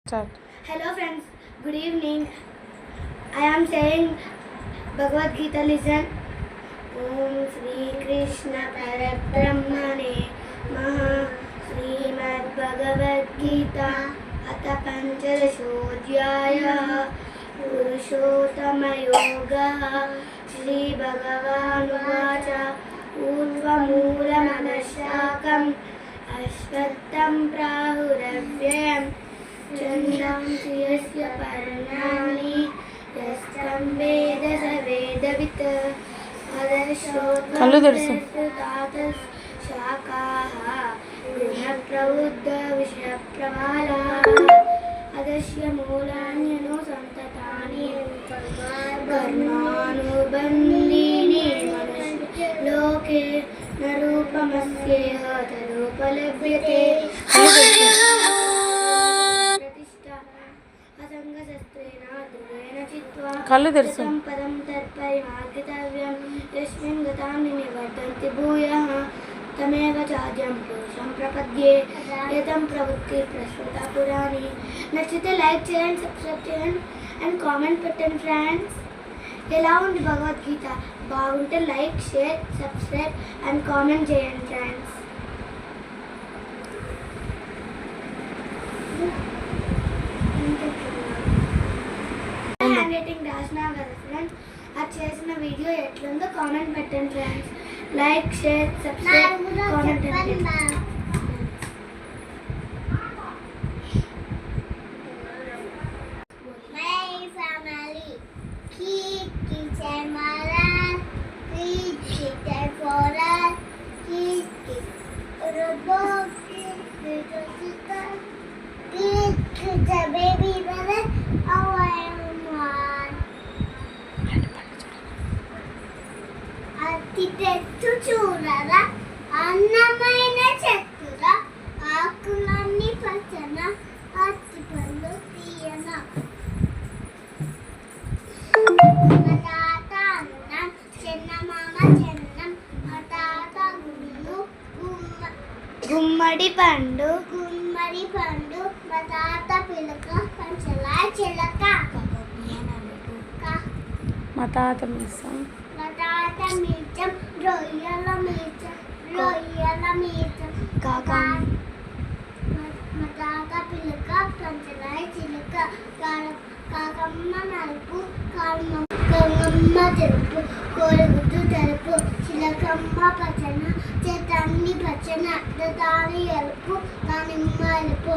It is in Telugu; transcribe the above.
Start. Hello friends, good evening. I am saying Bhagavad Gita, listen. Om Shri Krishna Parabrahmane Maha Srimad Bhagavad Gita Atha Panchadashodhyaya Purushottama Yoga Shri Bhagavan Uvacha Urvamoola Manashakam Ashvattam Prahuravyayam Chandamsi yasya parnani yastam veda sa vedavit కళ్ళు తెరుసు. adashotatatas shakaha guna prabuddha vishapravala adashya moolanyano santatani karmanubandini manusya loke narupamasyeha tadupalabhyate కళ్ళు తెరుసు. పదం తత్పరిమార్గితవ్యం యస్మిన్ గతాని నివర్తంతి భూయః తమేవ చాద్యం పురుషం ప్రపద్యే యతం ప్రవృత్తి ప్రస్తుత పురాణి. నచ్చితే లైక్ చేయండి, సబ్స్క్రైబ్ చేయండి అండ్ కామెంట్ పెట్టండి ఫ్రెండ్స్. ఎలా ఉంది భగవద్గీత? బాగుంటే like, share, subscribe and comment చేయండి ఫ్రెండ్స్. హ్యాండ్ రైటింగ్ రాసినా కదా ఫ్రెండ్స్, అది చేసిన వీడియో ఎట్లుందో కామెంట్ పెట్టండి friends. Like, share, subscribe, comment పెట్టండి. Baby brother, how I am one. అతి తెచ్చు చూడరా అన్నమైన చెట్టుల ఆకులన్నీ పచ్చన అతి పళ్ళు తీయన మా తాత అన్నం చిన్నమామ చెన్నం మా తాత గుమ్మడి పండు మా తాత పిలక పంచలా చిలక మా తాత మీసం. మా తాత మీచం రొయ్యల మీచం కాకా. మా తాత పిలక పంచలా చిలక కాకమ్మ నలుపు గంగమ్మ తెలుపు కోరుగుద్దు తెలుపు చిలకమ్మ పచ్చన చేతన్ని పచ్చన దాని ఎలుపు దానిమ్మ ఎలుపు